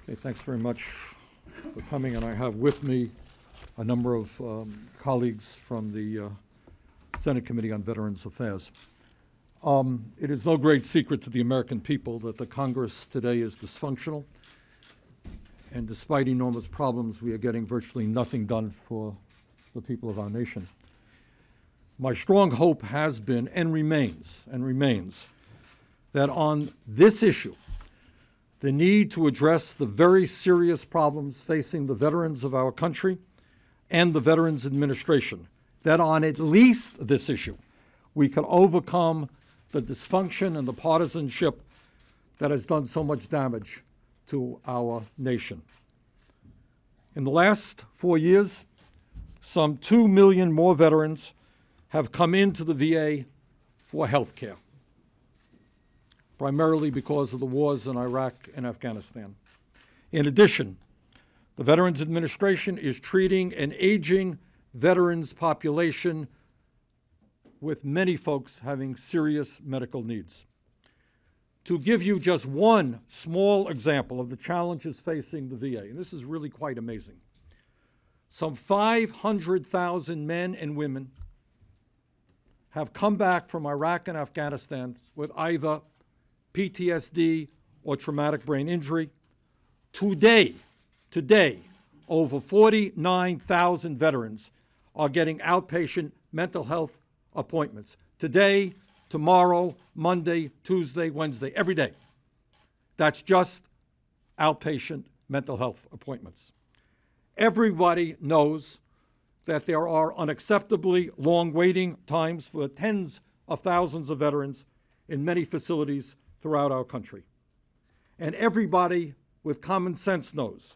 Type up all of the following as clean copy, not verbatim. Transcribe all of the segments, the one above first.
Okay, thanks very much for coming, and I have with me a number of colleagues from the Senate Committee on Veterans Affairs. It is no great secret to the American people that the Congress today is dysfunctional, and despite enormous problems, we are getting virtually nothing done for the people of our nation. My strong hope has been and remains that on this issue, the need to address the very serious problems facing the veterans of our country and the Veterans Administration, that on at least this issue, we can overcome the dysfunction and the partisanship that has done so much damage to our nation. In the last 4 years, some 2 million more veterans have come into the VA for health care, primarily because of the wars in Iraq and Afghanistan. In addition, the Veterans Administration is treating an aging veterans population with many folks having serious medical needs. To give you just one small example of the challenges facing the VA, and this is really quite amazing, some 500,000 men and women have come back from Iraq and Afghanistan with either PTSD or traumatic brain injury. Today, over 49,000 veterans are getting outpatient mental health appointments. Today, tomorrow, Monday, Tuesday, Wednesday, every day. That's just outpatient mental health appointments. Everybody knows that there are unacceptably long waiting times for tens of thousands of veterans in many facilities throughout our country. And everybody with common sense knows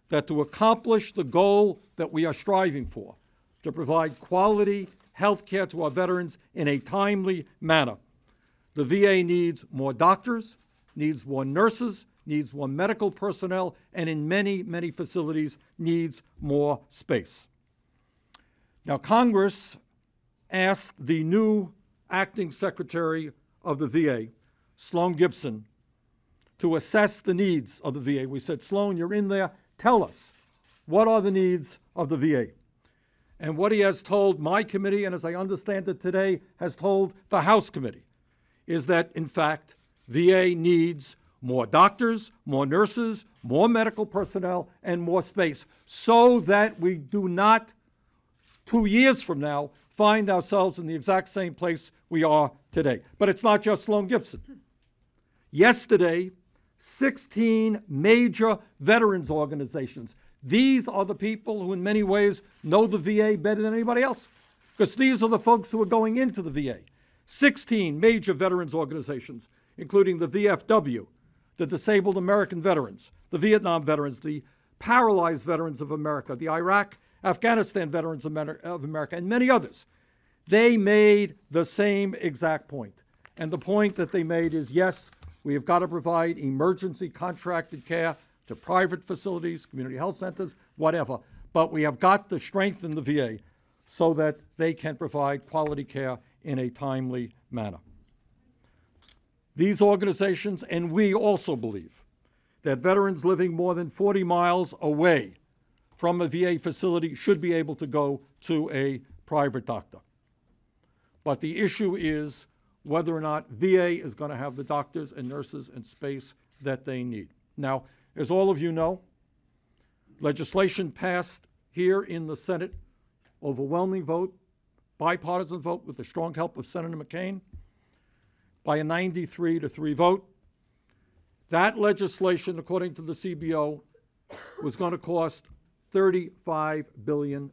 that to accomplish the goal that we are striving for, to provide quality health care to our veterans in a timely manner, the VA needs more doctors, needs more nurses, needs more medical personnel, and in many, many facilities needs more space. Now, Congress asked the new acting secretary of the VA, Sloan Gibson, to assess the needs of the VA. We said, Sloan, you're in there, tell us, what are the needs of the VA? And what he has told my committee, and as I understand it today, has told the House committee, is that, in fact, VA needs more doctors, more nurses, more medical personnel, and more space, so that we do not, 2 years from now, find ourselves in the exact same place we are today. But it's not just Sloan Gibson. Yesterday, 16 major veterans organizations. These are the people who in many ways know the VA better than anybody else, because these are the folks who are going into the VA. 16 major veterans organizations, including the VFW, the Disabled American Veterans, the Vietnam Veterans, the Paralyzed Veterans of America, the Iraq, Afghanistan Veterans of America, and many others. They made the same exact point. And the point that they made is, yes, we have got to provide emergency contracted care to private facilities, community health centers, whatever, but we have got to strengthen the VA so that they can provide quality care in a timely manner. These organizations and we also believe that veterans living more than 40 miles away from a VA facility should be able to go to a private doctor. But the issue is whether or not VA is going to have the doctors and nurses and space that they need. Now, as all of you know, legislation passed here in the Senate, overwhelming vote, bipartisan vote with the strong help of Senator McCain, by a 93-3 vote. That legislation, according to the CBO, was going to cost $35 billion.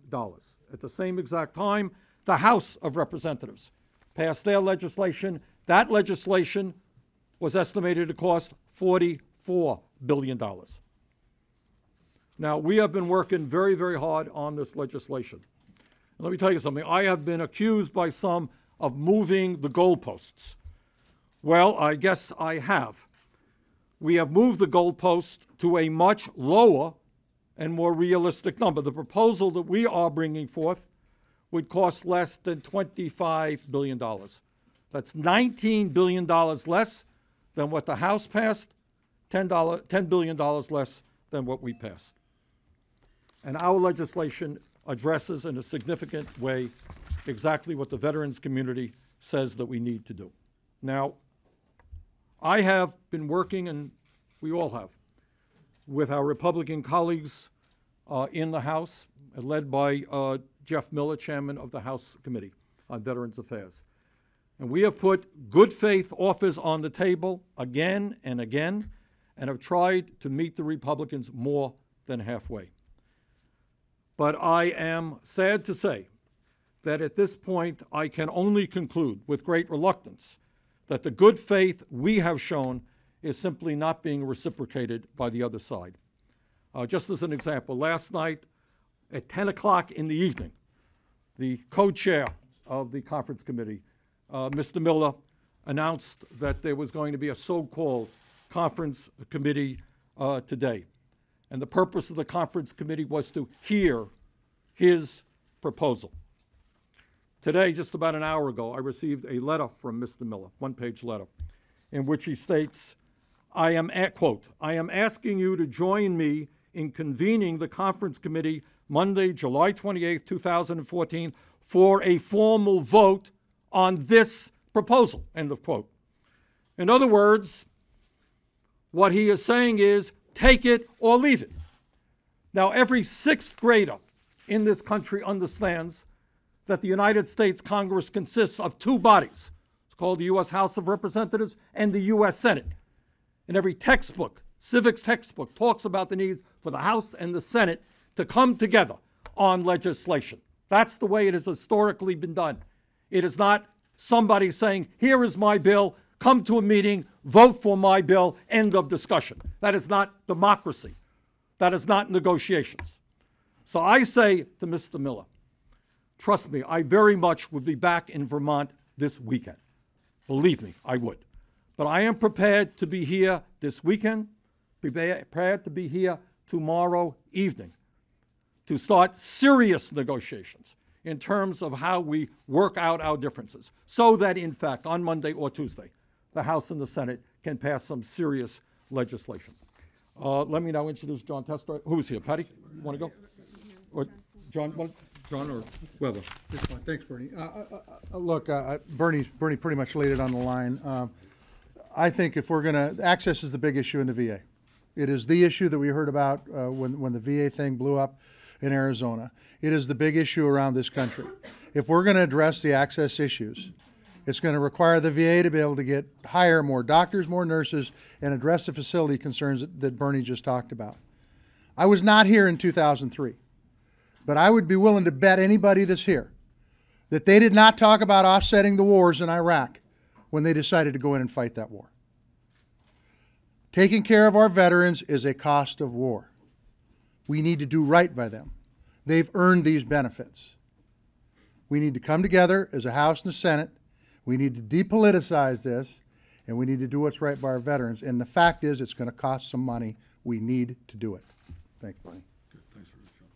At the same exact time, the House of Representatives passed their legislation. That legislation was estimated to cost $44 billion. Now, we have been working very, very hard on this legislation. And let me tell you something. I have been accused by some of moving the goalposts. Well, I guess I have. We have moved the goalpost to a much lower and more realistic number. The proposal that we are bringing forth would cost less than $25 billion. That's $19 billion less than what the House passed, $10 billion less than what we passed. And our legislation addresses in a significant way exactly what the veterans community says that we need to do. Now, I have been working, and we all have, with our Republican colleagues in the House, led by Jeff Miller, chairman of the House Committee on Veterans Affairs. And we have put good faith offers on the table again and again, and have tried to meet the Republicans more than halfway. But I am sad to say that at this point I can only conclude with great reluctance that the good faith we have shown is simply not being reciprocated by the other side. Just as an example, last night at 10 o'clock in the evening, the co-chair of the conference committee, Mr. Miller, announced that there was going to be a so-called conference committee today. And the purpose of the conference committee was to hear his proposal. Today, just about an hour ago, I received a letter from Mr. Miller, one-page letter, in which he states, I am, quote, I am asking you to join me in convening the conference committee Monday, July 28, 2014, for a formal vote on this proposal, end of quote. In other words, what he is saying is, take it or leave it. Now, every sixth grader in this country understands that the United States Congress consists of two bodies. It's called the U.S. House of Representatives and the U.S. Senate. And every textbook, civics textbook, talks about the needs for the House and the Senate to come together on legislation. That's the way it has historically been done. It is not somebody saying, here is my bill, come to a meeting, vote for my bill, end of discussion. That is not democracy. That is not negotiations. So I say to Mr. Miller, trust me, I very much would be back in Vermont this weekend. Believe me, I would. But I am prepared to be here this weekend, prepared to be here tomorrow evening to start serious negotiations in terms of how we work out our differences so that, in fact, on Monday or Tuesday, the House and the Senate can pass some serious legislation. Let me now introduce John Tester. Who's here? Patty, you want to go? Or John or whoever. Thanks, Bernie. Look, Bernie pretty much laid it on the line. I think if we're going to, access is the big issue in the VA. It is the issue that we heard about when the VA thing blew up in Arizona. It is the big issue around this country. If we're going to address the access issues, it's going to require the VA to be able to hire more doctors, more nurses, and address the facility concerns that Bernie just talked about. I was not here in 2003, but I would be willing to bet anybody that's here that they did not talk about offsetting the wars in Iraq when they decided to go in and fight that war. Taking care of our veterans is a cost of war. We need to do right by them. They've earned these benefits. We need to come together as a House and a Senate. We need to depoliticize this, and we need to do what's right by our veterans. And the fact is, it's going to cost some money. We need to do it. Thank you, Bernie. Good. Thanks for that, John.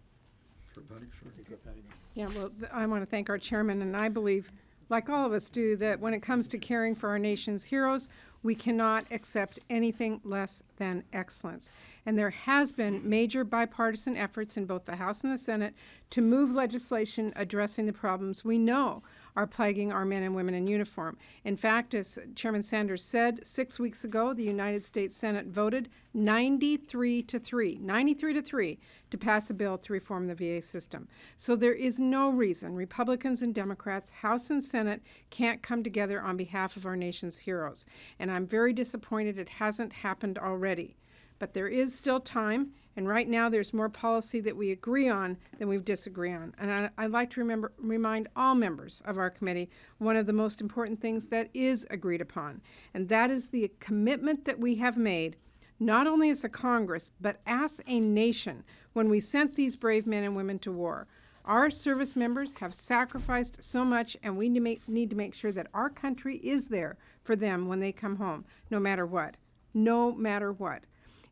Sure, Patty? Sure. Yeah, well, I want to thank our chairman, and I believe, like all of us do, that when it comes to caring for our nation's heroes, we cannot accept anything less than excellence. And there has been major bipartisan efforts in both the House and the Senate to move legislation addressing the problems we know are plaguing our men and women in uniform. In fact, as Chairman Sanders said 6 weeks ago, the United States Senate voted 93 to 3 to pass a bill to reform the VA system. So there is no reason Republicans and Democrats, House and Senate, can't come together on behalf of our nation's heroes. And I'm very disappointed it hasn't happened already. But there is still time, and right now there's more policy that we agree on than we disagree on. And I'd like to remind all members of our committee one of the most important things that is agreed upon, and that is the commitment that we have made, not only as a Congress, but as a nation, when we sent these brave men and women to war. Our service members have sacrificed so much, and we need to make sure that our country is there for them when they come home, no matter what. No matter what.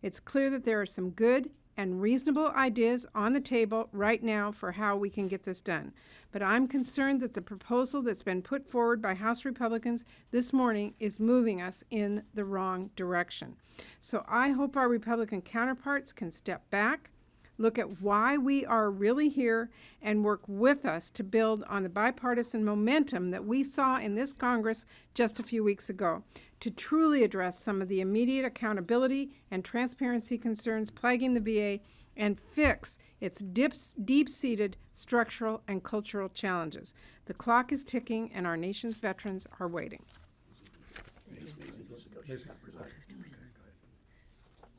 It's clear that there are some good and reasonable ideas on the table right now for how we can get this done. But I'm concerned that the proposal that's been put forward by House Republicans this morning is moving us in the wrong direction. So I hope our Republican counterparts can step back, look at why we are really here, and work with us to build on the bipartisan momentum that we saw in this Congress just a few weeks ago to truly address some of the immediate accountability and transparency concerns plaguing the VA and fix its deep-seated structural and cultural challenges. The clock is ticking, and our nation's veterans are waiting.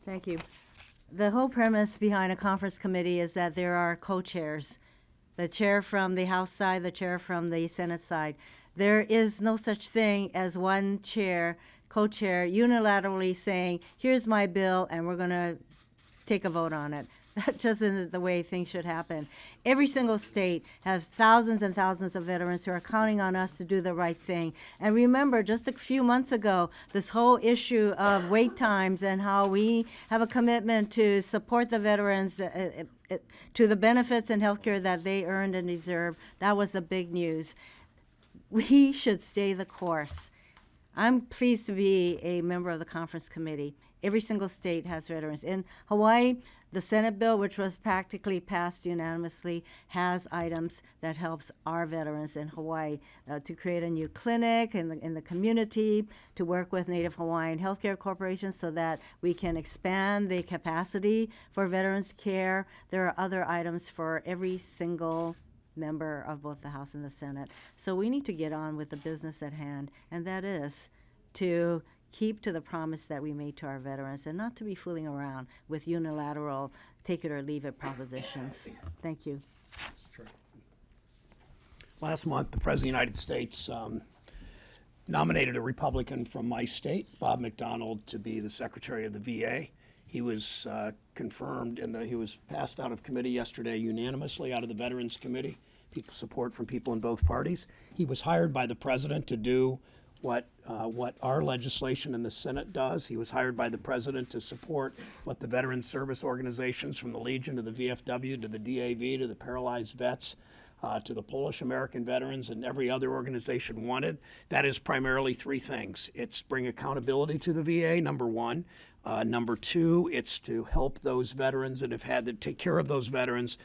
Thank you. The whole premise behind a conference committee is that there are co-chairs, the chair from the House side, the chair from the Senate side. There is no such thing as one chair, co-chair, unilaterally saying, here's my bill, and we're going to take a vote on it. That just isn't the way things should happen. Every single state has thousands and thousands of veterans who are counting on us to do the right thing. And remember, just a few months ago, this whole issue of wait times and how we have a commitment to support the veterans to the benefits and health care that they earned and deserve, that was the big news. We should stay the course. I'm pleased to be a member of the conference committee. Every single state has veterans. In Hawaii, the Senate bill, which was practically passed unanimously, has items that helps our veterans in Hawaii to create a new clinic in the community, to work with Native Hawaiian healthcare corporations so that we can expand the capacity for veterans care. There are other items for every single member of both the House and the Senate. So we need to get on with the business at hand, and that is to keep to the promise that we made to our veterans and not to be fooling around with unilateral take it or leave it propositions. Thank you. Sure. Last month, the President of the United States nominated a Republican from my state, Bob McDonald, to be the Secretary of the VA. He was confirmed and he was passed out of committee yesterday unanimously out of the Veterans Committee. Support from people in both parties. He was hired by the President to do what our legislation in the Senate does. He was hired by the President to support what the veteran service organizations, from the Legion to the VFW to the DAV to the Paralyzed Vets to the Polish American Veterans and every other organization wanted. That is primarily three things. It's bring accountability to the VA, number one. Number two, it's to help those veterans that have had to take care of those veterans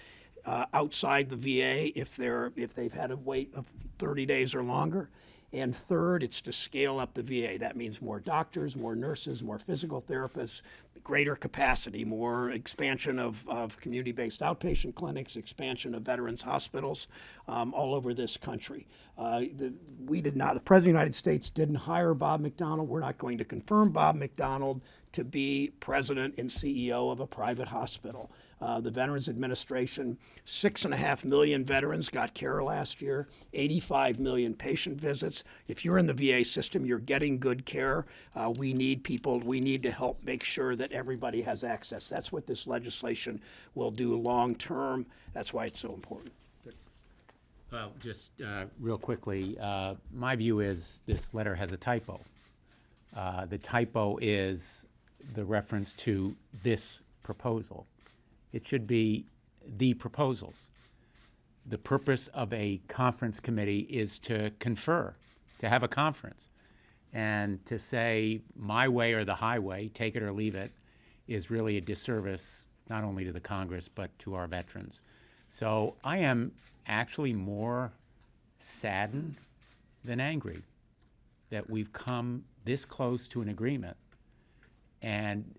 outside the VA if they've had to wait 30 days or longer. And third, it's to scale up the VA. That means more doctors, more nurses, more physical therapists, greater capacity, more expansion of community-based outpatient clinics, expansion of veterans hospitals all over this country. The President of the United States didn't hire Bob McDonald. We're not going to confirm Bob McDonald to be president and CEO of a private hospital. The Veterans Administration, 6.5 million veterans got care last year, 85 million patient visits. If you're in the VA system, you're getting good care. We need people, we need to help make sure that everybody has access. That's what this legislation will do long term. That's why it's so important. Well, just real quickly, my view is this letter has a typo. The typo is the reference to this proposal. It should be the proposals. The purpose of a conference committee is to confer, to have a conference. And to say my way or the highway, take it or leave it, is really a disservice not only to the Congress but to our veterans. So I am actually more saddened than angry that we've come this close to an agreement and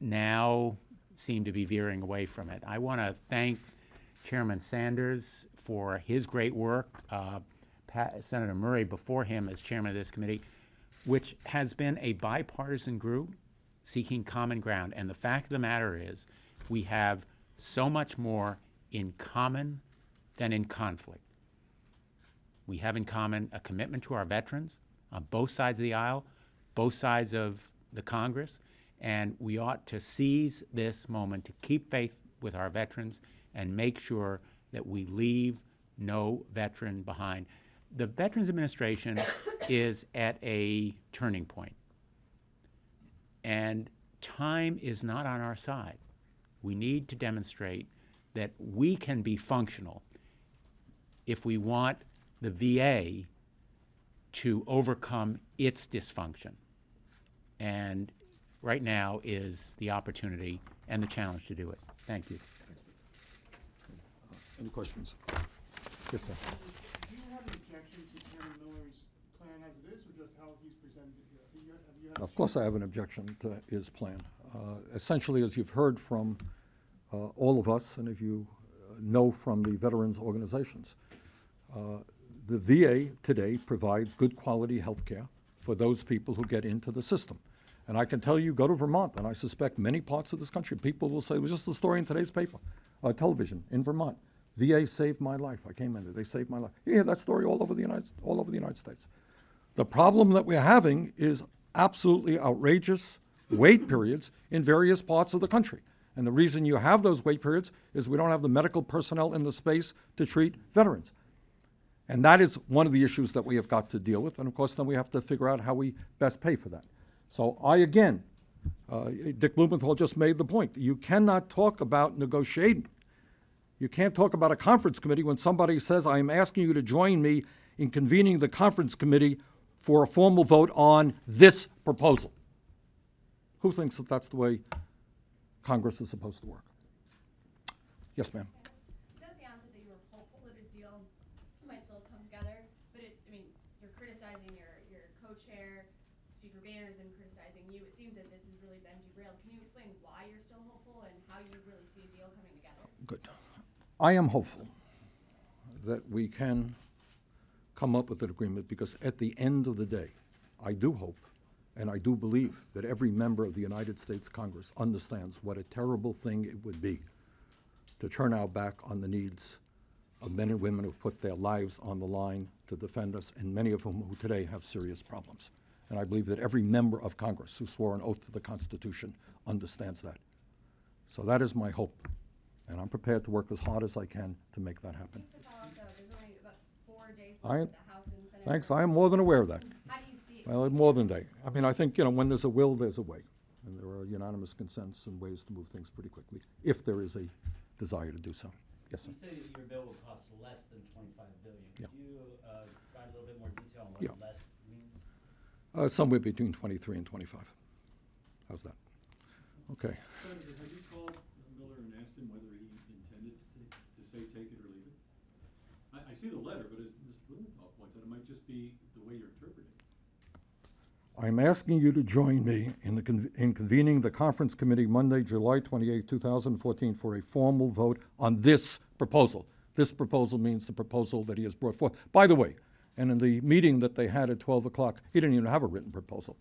now seem to be veering away from it. I want to thank Chairman Sanders for his great work, Senator Murray before him as chairman of this committee, which has been a bipartisan group seeking common ground. And the fact of the matter is we have so much more in common than in conflict. We have in common a commitment to our veterans on both sides of the aisle, both sides of the Congress, and we ought to seize this moment to keep faith with our veterans and make sure that we leave no veteran behind. The Veterans Administration is at a turning point, and time is not on our side. We need to demonstrate that we can be functional if we want the VA to overcome its dysfunction. And right now is the opportunity and the challenge to do it. Thank you. Any questions? Yes, sir. Do you have an objection to Chairman Miller's plan as it is, or just how he's presented it here? Have you had Of course I have an objection to his plan. Essentially, as you've heard from all of us, and if you know from the veterans organizations, the VA today provides good quality health care for those people who get into the system. And I can tell you, go to Vermont, and I suspect many parts of this country, people will say, it was just a story in today's paper, television in Vermont. VA saved my life. I came in there, they saved my life. You hear that story all over the United States. The problem that we're having is absolutely outrageous wait periods in various parts of the country. And the reason you have those wait periods is we don't have the medical personnel in the space to treat veterans. And that is one of the issues that we have got to deal with. And of course, then we have to figure out how we best pay for that. So again, Dick Blumenthal just made the point. You cannot talk about negotiating. You can't talk about a conference committee when somebody says, I am asking you to join me in convening the conference committee for a formal vote on this proposal. Who thinks that that's the way Congress is supposed to work? Yes, ma'am. You said at the onset that you were hopeful that a deal might still come together, but you're criticizing your co-chair, Speaker Boehner has been criticizing you. It seems that this has really been derailed. Can you explain why you're still hopeful and how you really see a deal coming together? Good. I am hopeful that we can come up with an agreement because at the end of the day, I do hope and I do believe that every member of the United States Congress understands what a terrible thing it would be to turn our back on the needs of men and women who put their lives on the line to defend us, and many of whom who today have serious problems. And I believe that every member of Congress who swore an oath to the Constitution understands that. So that is my hope, and I'm prepared to work as hard as I can to make that happen. Just to follow up, though, there's only about 4 days left with the House and Senate. Thanks, I am more than aware of that. How do you see it? Well, more than that. I think, when there's a will, there's a way. And there are unanimous consents and ways to move things pretty quickly, if there is a desire to do so. Yes, sir. You say that your bill will cost less than $25 billion. Yeah. Could you provide a little bit more detail on what Yeah. less means? Somewhere between 23 and 25. How's that? Okay. Senator, have you called Miller and asked him whether he intended to say take it or leave it? I see the letter, but as Mr. Blumenthal points out, it might just be the way you're interpreting it. I'm asking you to join me in convening the conference committee Monday, July 28, 2014, for a formal vote on this proposal. This proposal means the proposal that he has brought forth. By the way, and in the meeting that they had at 12 o'clock, he didn't even have a written proposal.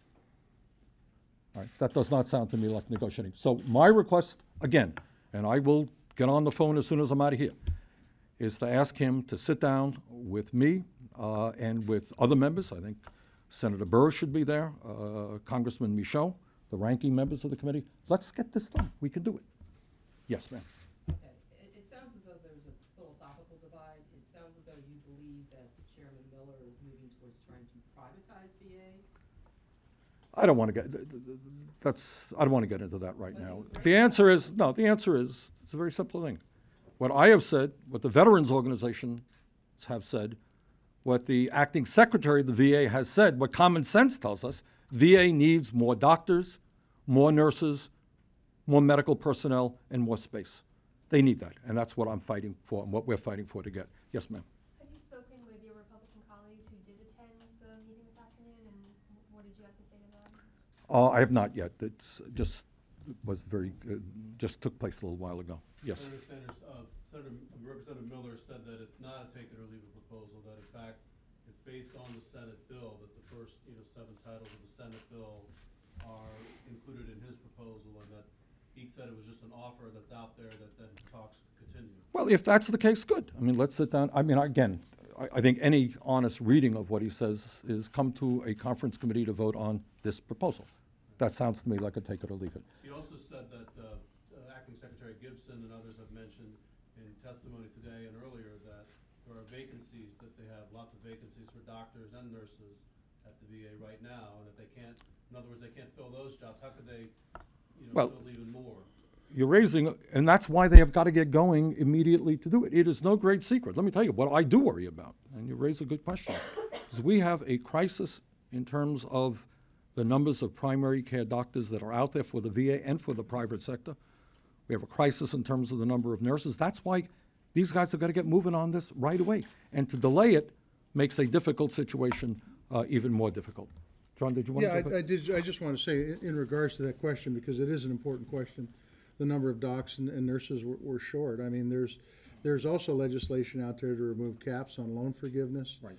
All right, that does not sound to me like negotiating. So my request, again, and I will get on the phone as soon as I'm out of here, is to ask him to sit down with me and with other members. I think Senator Burr should be there, Congressman Michaud, the ranking members of the committee. Let's get this done. We can do it. Yes, ma'am. Okay. It sounds as though there's a philosophical divide. It sounds as though you believe that Chairman Miller is moving towards trying to privatize VA. I don't want to get into that right now. The answer is, no, the answer is, it's a very simple thing. What I have said, what the veterans organizations have said, what the acting secretary of the VA has said, what common sense tells us, VA needs more doctors, more nurses, more medical personnel, and more space. They need that, and that's what I'm fighting for and what we're fighting for to get. Yes, ma'am. Have you spoken with your Republican colleagues who did attend the meeting this afternoon, and what did you have to say to them? I have not yet. It's just took place a little while ago. Yes. Representative Miller said that it's not a take it or leave it proposal, that in fact it's based on the Senate bill, that the first 7 titles of the Senate bill are included in his proposal, and that he said it was just an offer that's out there that then talks continue. Well, if that's the case, good. Let's sit down. Again, I think any honest reading of what he says is come to a conference committee to vote on this proposal. That sounds to me like a take it or leave it. He also said that Acting Secretary Gibson and others have mentioned in testimony today and earlier that there are vacancies, that they have lots of vacancies for doctors and nurses at the VA right now, and that they can't, in other words, they can't fill those jobs. How could they, fill even more? you're raising, and that's why they have got to get going immediately to do it. It is no great secret. Let me tell you what I do worry about, and you raise a good question, is we have a crisis in terms of the numbers of primary care doctors that are out there for the VA and for the private sector. We have a crisis in terms of the number of nurses. That's why these guys have got to get moving on this right away. And to delay it makes a difficult situation even more difficult. John, did you want to jump in? I did. I just want to say, in regards to that question, because it is an important question, the number of docs and nurses were short. I mean, there's also legislation out there to remove caps on loan forgiveness, Right.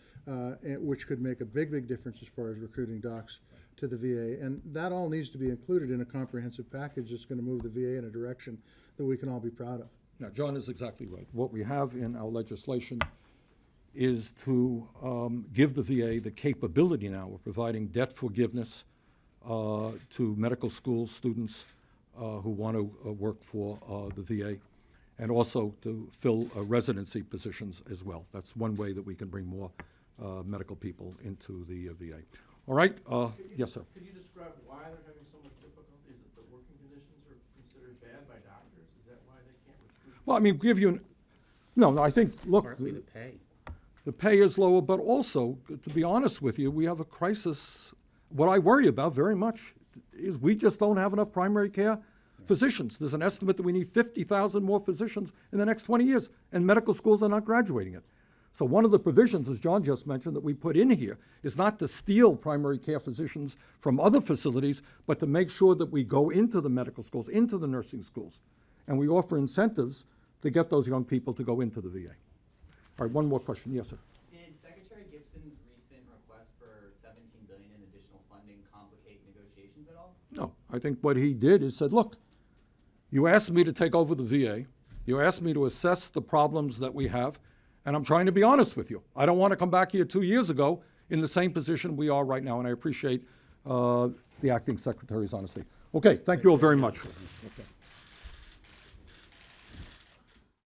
which could make a big difference as far as recruiting docs to the VA. And that all needs to be included in a comprehensive package that's going to move the VA in a direction that we can all be proud of. Now, John is exactly right. What we have in our legislation is to give the VA the capability now of providing debt forgiveness to medical school students who want to work for the VA, and also to fill residency positions as well. That's one way that we can bring more medical people into the VA. All right, yes, sir. Could you describe why they're having so much difficulty? Is it the working conditions are considered bad by doctors? Is that why they can't recruit? Well, I mean, give you an, no, I think, look, Partly the pay. the pay is lower, but also, to be honest with you, we have a crisis. What I worry about very much is we just don't have enough primary care physicians. There's an estimate that we need 50,000 more physicians in the next 20 years, and medical schools are not graduating it. So one of the provisions, as John just mentioned, that we put in here is not to steal primary care physicians from other facilities, but to make sure that we go into the medical schools, into the nursing schools, and we offer incentives to get those young people to go into the VA. All right, one more question. Yes, sir. Did Secretary Gibson's recent request for $17 billion in additional funding complicate negotiations at all? No, I think what he did is said, look, you asked me to take over the VA. You asked me to assess the problems that we have, and I'm trying to be honest with you. I don't want to come back here 2 years ago in the same position we are right now, and I appreciate the acting secretary's honesty. Okay, thank you all very much. Okay.